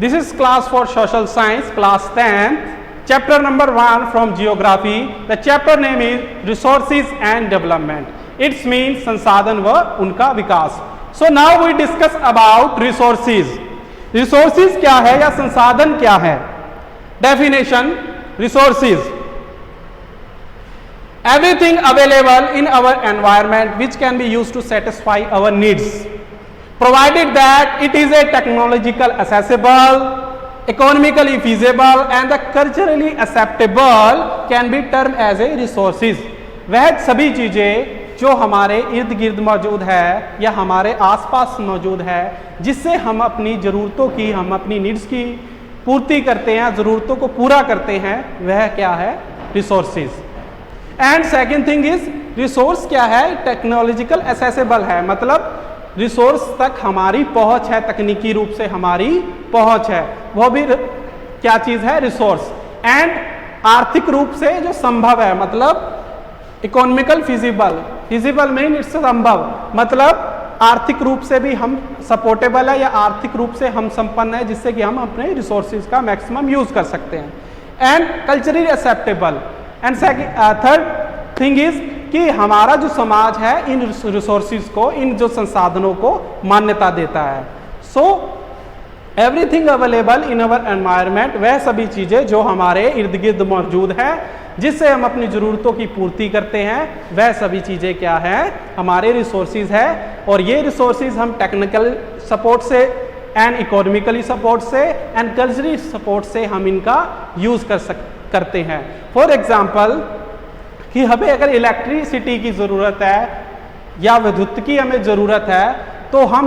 This is class for social science, class 10th, chapter number 1 from geography. The chapter name is resources and development. It means संसाधन व उनका विकास. So now we discuss about resources. Resources क्या है या संसाधन क्या है? Definition: resources, everything available in our environment which can be used to satisfy our needs, provided that it is a technological accessible, economically feasible and the culturally acceptable, can be termed as a resources. वह सभी चीजें जो हमारे इर्द गिर्द मौजूद है या हमारे आसपास मौजूद है जिससे हम अपनी ज़रूरतों की, हम अपनी नीड्स की पूर्ति करते हैं, ज़रूरतों को पूरा करते हैं, वह क्या है? Resources. And second thing is resource क्या है? टेक्नोलॉजिकल एसेसिबल है, मतलब रिसोर्स तक हमारी पहुंच है, तकनीकी रूप से हमारी पहुंच है, वो भी क्या चीज़ है? रिसोर्स. एंड आर्थिक रूप से जो संभव है, मतलब economical feasible. Feasible mean it's संभव, मतलब आर्थिक रूप से भी हम सपोर्टेबल है या आर्थिक रूप से हम संपन्न है जिससे कि हम अपने रिसोर्सेज का मैक्सिमम यूज कर सकते हैं. And culturally acceptable. And third thing is कि हमारा जो समाज है इन रिसोर्सेज को, इन जो संसाधनों को मान्यता देता है. So everything available in our environment, वह सभी चीज़ें जो हमारे इर्द गिर्द मौजूद है जिससे हम अपनी ज़रूरतों की पूर्ति करते हैं, वह सभी चीज़ें क्या हैं? हमारे रिसोर्सेज है. और ये रिसोर्सेज हम टेक्निकल सपोर्ट से एंड इकोनॉमिकली सपोर्ट से एंड कल्चरली सपोर्ट से हम इनका यूज़ करते हैं. फॉर एग्जांपल कि हमें अगर इलेक्ट्रिसिटी की ज़रूरत है या विद्युत की हमें ज़रूरत है तो हम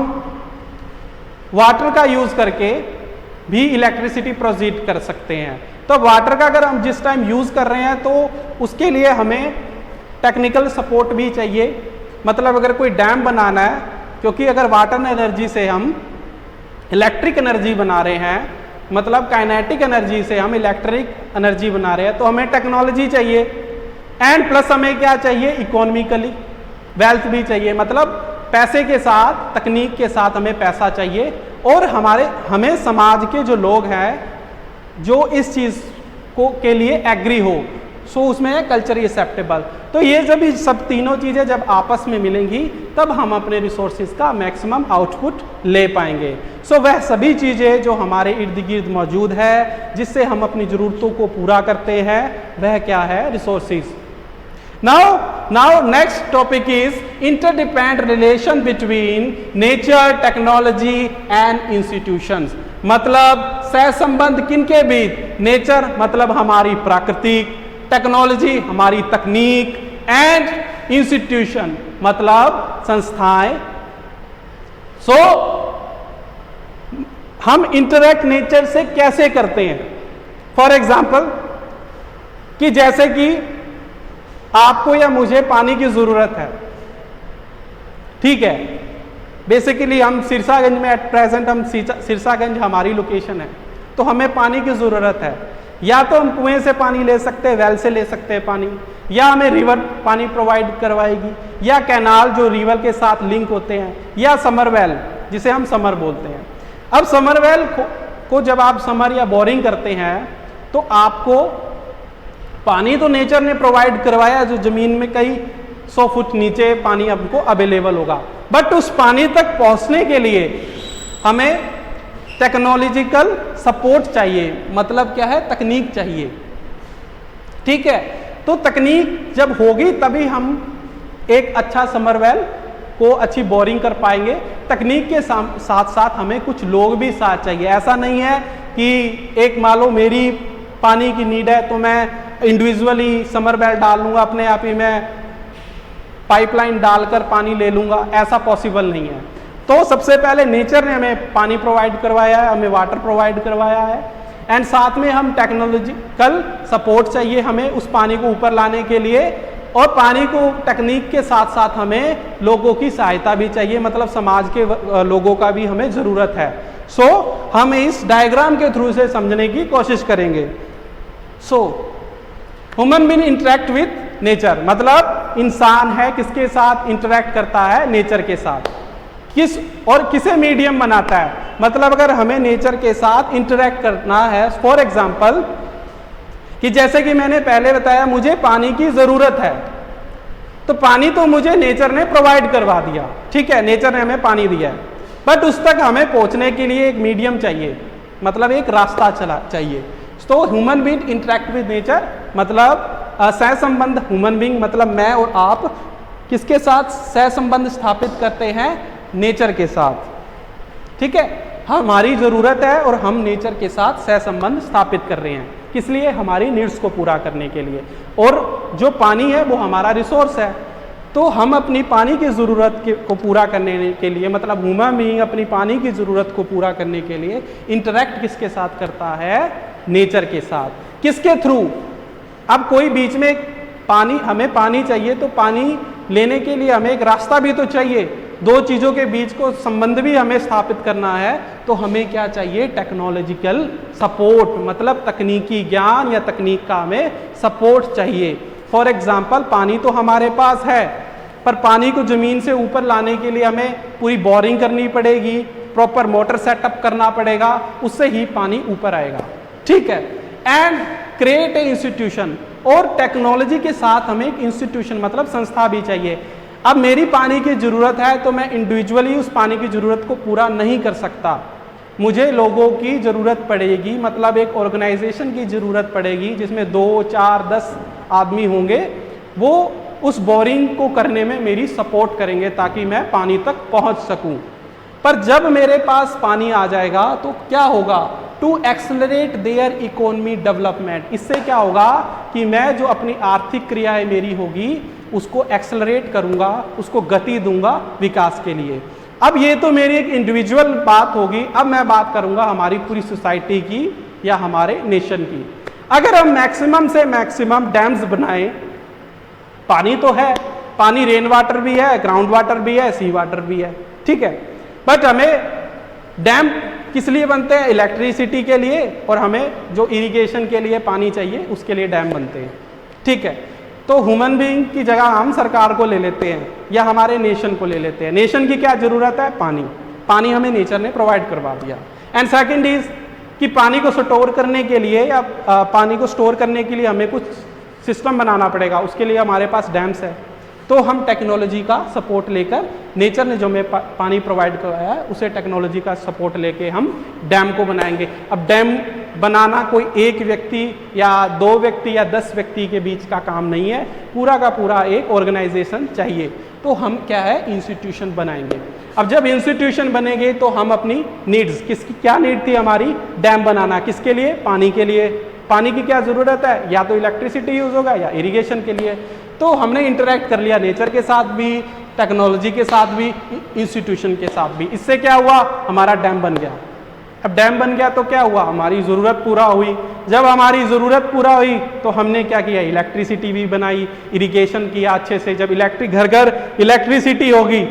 वाटर का यूज़ करके भी इलेक्ट्रिसिटी प्रोड्यूस कर सकते हैं. तो वाटर का अगर हम जिस टाइम यूज़ कर रहे हैं तो उसके लिए हमें टेक्निकल सपोर्ट भी चाहिए. मतलब अगर कोई डैम बनाना है, क्योंकि अगर वाटर एनर्जी से हम इलेक्ट्रिक एनर्जी बना रहे हैं, मतलब काइनेटिक एनर्जी से हम इलेक्ट्रिक एनर्जी बना रहे हैं, तो हमें टेक्नोलॉजी चाहिए. एंड प्लस हमें क्या चाहिए? इकोनॉमिकली वेल्थ भी चाहिए, मतलब पैसे के साथ, तकनीक के साथ हमें पैसा चाहिए. और हमें समाज के जो लोग हैं जो इस चीज़ को के लिए एग्री हो, सो उसमें है कल्चरली एक्सेप्टेबल. तो ये जब सब तीनों चीज़ें जब आपस में मिलेंगी तब हम अपने रिसोर्सेज का मैक्सिमम आउटपुट ले पाएंगे. सो वह सभी चीज़ें जो हमारे इर्द गिर्द मौजूद है जिससे हम अपनी ज़रूरतों को पूरा करते हैं, वह क्या है? Resources. Now next topic is interdependent relation between nature, technology and institutions. मतलब सहसंबंध किनके बीच? नेचर मतलब हमारी प्राकृतिक, टेक्नोलॉजी हमारी तकनीक एंड इंस्टीट्यूशन मतलब संस्थाएं. सो हम इंटरेक्ट नेचर से कैसे करते हैं? फॉर एग्जाम्पल कि जैसे कि आपको या मुझे पानी की ज़रूरत है, ठीक है. बेसिकली हम सिरसागंज में एट प्रेजेंट, हम सिरसागंज हमारी लोकेशन है, तो हमें पानी की ज़रूरत है. या तो हम कुएं से पानी ले सकते हैं, वेल से ले सकते हैं पानी, या हमें रिवर पानी प्रोवाइड करवाएगी, या कैनाल जो रिवर के साथ लिंक होते हैं, या समर वेल जिसे हम समर बोलते हैं. अब समर वेल को जब आप समर या बोरिंग करते हैं तो आपको पानी तो नेचर ने प्रोवाइड करवाया, जो ज़मीन में कई 100 फुट नीचे पानी आपको अवेलेबल होगा. बट उस पानी तक पहुंचने के लिए हमें टेक्नोलॉजिकल सपोर्ट चाहिए, मतलब क्या है? तकनीक चाहिए, ठीक है. तो तकनीक जब होगी तभी हम एक अच्छा समरवेल को अच्छी बोरिंग कर पाएंगे. तकनीक के साथ साथ हमें कुछ लोग भी साथ चाहिए. ऐसा नहीं है कि एक मान लो मेरी पानी की नीड है तो मैं इंडिविजुअली समरवेल डाल लूँगा, अपने आप ही मैं पाइपलाइन डालकर पानी ले लूँगा, ऐसा पॉसिबल नहीं है. तो सबसे पहले नेचर ने हमें पानी प्रोवाइड करवाया है, हमें वाटर प्रोवाइड करवाया है, एंड साथ में हम टेक्नोलॉजिकल सपोर्ट चाहिए हमें उस पानी को ऊपर लाने के लिए. और पानी को तकनीक के साथ साथ हमें लोगों की सहायता भी चाहिए, मतलब समाज के लोगों का भी हमें ज़रूरत है. सो हम इस डायग्राम के थ्रू से समझने की कोशिश करेंगे. So human being interact with nature, मतलब इंसान है किसके साथ? इंटरेक्ट करता है नेचर के साथ. किस और किसे मीडियम बनाता है, मतलब अगर हमें नेचर के साथ इंटरेक्ट करना है, फॉर एग्जाम्पल कि जैसे कि मैंने पहले बताया मुझे पानी की ज़रूरत है, तो पानी तो मुझे नेचर ने प्रोवाइड करवा दिया, ठीक है, नेचर ने हमें पानी दिया है, बट उस तक हमें पहुंचने के लिए एक मीडियम चाहिए, मतलब एक रास्ता चला चाहिए। तो human being interact with nature, मतलब सहसंबंध, ह्यूमन बीइंग मतलब मैं और आप किसके साथ सहसंबंध स्थापित करते हैं, नेचर के साथ, ठीक है। हमारी ज़रूरत है और हम नेचर के साथ सहसंबंध स्थापित कर रहे हैं, किस लिए, हमारी नीड्स को पूरा करने के लिए। और जो पानी है वो हमारा रिसोर्स है, तो हम अपनी पानी की ज़रूरत को पूरा करने के लिए, मतलब ह्यूमन बीइंग अपनी पानी की ज़रूरत को पूरा करने के लिए इंटरेक्ट किसके साथ करता है, नेचर के साथ। किसके थ्रू, अब कोई बीच में पानी, हमें पानी चाहिए तो पानी लेने के लिए हमें एक रास्ता भी तो चाहिए, दो चीज़ों के बीच को संबंध भी हमें स्थापित करना है, तो हमें क्या चाहिए, टेक्नोलॉजिकल सपोर्ट, मतलब तकनीकी ज्ञान या तकनीक का हमें सपोर्ट चाहिए। फॉर एग्जाम्पल पानी तो हमारे पास है, पर पानी को ज़मीन से ऊपर लाने के लिए हमें पूरी बोरिंग करनी पड़ेगी, प्रॉपर मोटर सेटअप करना पड़ेगा, उससे ही पानी ऊपर आएगा, ठीक है। एंड क्रिएट ए इंस्टीट्यूशन, और टेक्नोलॉजी के साथ हमें एक इंस्टीट्यूशन मतलब संस्था भी चाहिए। अब मेरी पानी की ज़रूरत है तो मैं इंडिविजुअली उस पानी की ज़रूरत को पूरा नहीं कर सकता, मुझे लोगों की ज़रूरत पड़ेगी, मतलब एक ऑर्गेनाइजेशन की ज़रूरत पड़ेगी जिसमें 2, 4, 10 आदमी होंगे, वो उस बोरिंग को करने में मेरी सपोर्ट करेंगे ताकि मैं पानी तक पहुंच सकूं। पर जब मेरे पास पानी आ जाएगा तो क्या होगा, to accelerate their economy development, इससे क्या होगा कि मैं जो अपनी आर्थिक क्रियाएं मेरी होगी उसको एक्सेलरेट करूंगा, उसको गति दूंगा विकास के लिए। अब ये तो मेरी एक इंडिविजुअल बात होगी, अब मैं बात करूंगा हमारी पूरी सोसाइटी की या हमारे नेशन की। अगर हम मैक्सिमम से मैक्सिमम डैम्स बनाएं, पानी तो है, पानी रेन वाटर भी है, ग्राउंड वाटर भी है, सी वाटर भी है, ठीक है, बट हमें डैम किस लिए बनते हैं, इलेक्ट्रिसिटी के लिए, और हमें जो इरिगेशन के लिए पानी चाहिए उसके लिए डैम बनते हैं, ठीक है। तो ह्यूमन बीइंग की जगह हम सरकार को ले लेते हैं या हमारे नेशन को ले लेते हैं। नेशन की क्या ज़रूरत है, पानी, पानी हमें नेचर ने प्रोवाइड करवा दिया। एंड सेकंड इज कि पानी को स्टोर करने के लिए या पानी को स्टोर करने के लिए हमें कुछ सिस्टम बनाना पड़ेगा, उसके लिए हमारे पास डैम्स है, तो हम टेक्नोलॉजी का सपोर्ट लेकर, नेचर ने जो हमें पानी प्रोवाइड करवाया है उसे टेक्नोलॉजी का सपोर्ट लेके हम डैम को बनाएंगे। अब डैम बनाना कोई एक व्यक्ति या 2 व्यक्ति या 10 व्यक्ति के बीच का काम नहीं है, पूरा का पूरा एक ऑर्गेनाइजेशन चाहिए, तो हम क्या है, इंस्टीट्यूशन बनाएंगे। अब जब इंस्टीट्यूशन बनेंगे तो हम अपनी नीड्स, किसकी क्या नीड थी हमारी, डैम बनाना, किसके लिए, पानी के लिए। पानी की क्या ज़रूरत है, या तो इलेक्ट्रिसिटी यूज़ होगा या इरिगेशन के लिए। तो हमने इंटरेक्ट कर लिया नेचर के साथ भी, टेक्नोलॉजी के साथ भी, इंस्टीट्यूशन के साथ भी। इससे क्या हुआ, हमारा डैम बन गया। अब डैम बन गया तो क्या हुआ, हमारी ज़रूरत पूरा हुई। जब हमारी ज़रूरत पूरा हुई तो हमने क्या किया, इलेक्ट्रिसिटी भी बनाई, इरिगेशन किया अच्छे से। जब घर घर इलेक्ट्रिसिटी होगी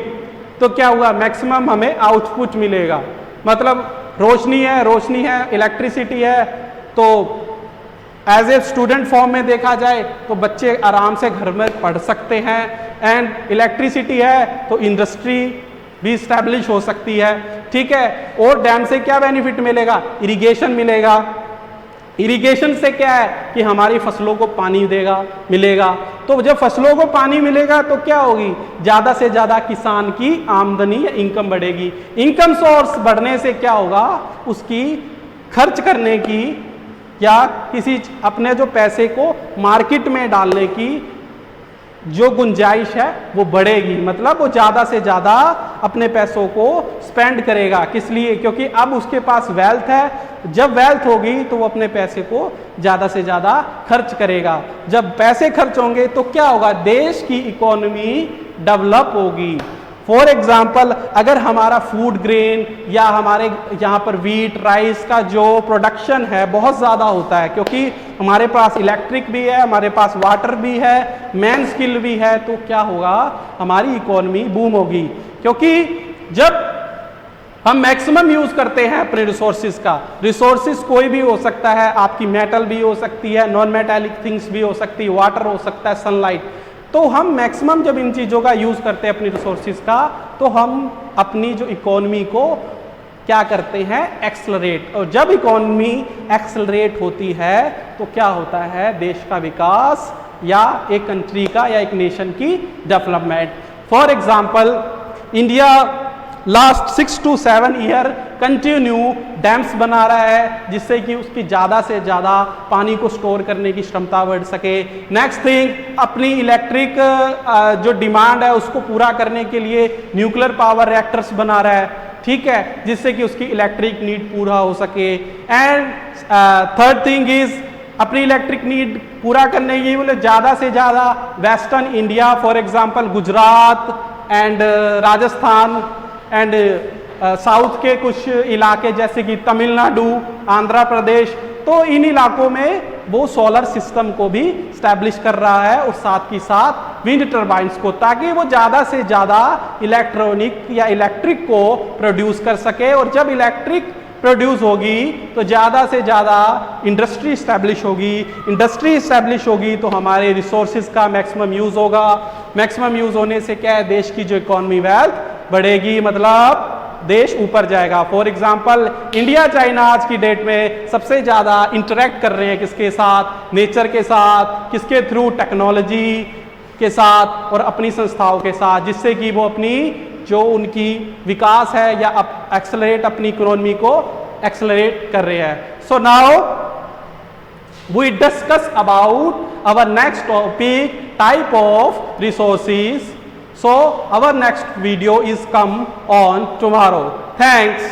तो क्या हुआ, मैक्सिमम हमें आउटपुट मिलेगा, मतलब रोशनी है, इलेक्ट्रिसिटी है, तो एज ए स्टूडेंट फॉर्म में देखा जाए तो बच्चे आराम से घर में पढ़ सकते हैं। एंड इलेक्ट्रिसिटी है तो इंडस्ट्री भी इस्टेब्लिश हो सकती है, ठीक है। और डैम से क्या बेनिफिट मिलेगा, इरिगेशन मिलेगा। इरिगेशन से क्या है कि हमारी फसलों को पानी मिलेगा। तो जब फसलों को पानी मिलेगा तो क्या होगी, ज़्यादा से ज़्यादा किसान की आमदनी या इनकम बढ़ेगी। इनकम सोर्स बढ़ने से क्या होगा, उसकी खर्च करने की या किसी अपने जो पैसे को मार्केट में डालने की जो गुंजाइश है वो बढ़ेगी, मतलब वो ज़्यादा से ज़्यादा अपने पैसों को स्पेंड करेगा। किस लिए, क्योंकि अब उसके पास वेल्थ है। जब वेल्थ होगी तो वो अपने पैसे को ज़्यादा से ज़्यादा खर्च करेगा। जब पैसे खर्च होंगे तो क्या होगा, देश की इकोनॉमी डेवलप होगी। फॉर एग्जाम्पल, अगर हमारा फूड ग्रेन या हमारे यहाँ पर वीट, राइस का जो प्रोडक्शन है बहुत ज़्यादा होता है, क्योंकि हमारे पास इलेक्ट्रिक भी है, हमारे पास वाटर भी है, मैन स्किल भी है, तो क्या होगा, हमारी इकोनॉमी बूम होगी। क्योंकि जब हम मैक्सिमम यूज़ करते हैं अपने रिसोर्सेज का, रिसोर्सेज कोई भी हो सकता है, आपकी मेटल भी हो सकती है, नॉन मेटालिक थिंग्स भी हो सकती है, वाटर हो सकता है, सनलाइट। तो हम मैक्सिमम जब इन चीज़ों का यूज़ करते हैं अपनी रिसोर्सेज का, तो हम अपनी जो इकोनॉमी को क्या करते हैं, एक्सलरेट। और जब इकोनॉमी एक्सलरेट होती है तो क्या होता है, देश का विकास या एक कंट्री का या एक नेशन की development. For example India last 6 to 7 year continue dams बना रहा है जिससे कि उसकी ज़्यादा से ज़्यादा पानी को स्टोर करने की क्षमता बढ़ सके। नेक्स्ट थिंग, अपनी इलेक्ट्रिक जो डिमांड है उसको पूरा करने के लिए न्यूक्लियर पावर रिएक्टर्स बना रहा है, ठीक है, जिससे कि उसकी इलेक्ट्रिक नीड पूरा हो सके। एंड थर्ड थिंग इज अपनी इलेक्ट्रिक नीड पूरा करने की बोले ज़्यादा से ज़्यादा western India, for example Gujarat and Rajasthan and south के कुछ इलाके जैसे कि तमिलनाडु, आंध्र प्रदेश, तो इन इलाकों में वो सोलर सिस्टम को भी स्टैब्लिश कर रहा है और साथ ही साथ विंड टर्बाइंस को, ताकि वो ज़्यादा से ज़्यादा इलेक्ट्रॉनिक या इलेक्ट्रिक को प्रोड्यूस कर सके। और जब इलेक्ट्रिक प्रोड्यूस होगी तो ज़्यादा से ज़्यादा इंडस्ट्री इस्टेब्लिश होगी, इंडस्ट्री इस्टेब्लिश होगी तो हमारे रिसोर्सेज का मैक्सिमम यूज़ होगा। मैक्सिमम यूज़ होने से क्या है, देश की जो इकोनॉमी वेल्थ बढ़ेगी, मतलब देश ऊपर जाएगा। फॉर एग्जाम्पल इंडिया चाइना आज की डेट में सबसे ज़्यादा इंटरेक्ट कर रहे हैं किसके साथ, नेचर के साथ, किसके थ्रू, टेक्नोलॉजी के साथ और अपनी संस्थाओं के साथ, जिससे कि वो अपनी जो उनकी विकास है या एक्सेलरेट अपनी इकोनॉमी को एक्सेलरेट कर रहे हैं। So now we discuss about our next topic, type of resources. So our next video is come on tomorrow. Thanks.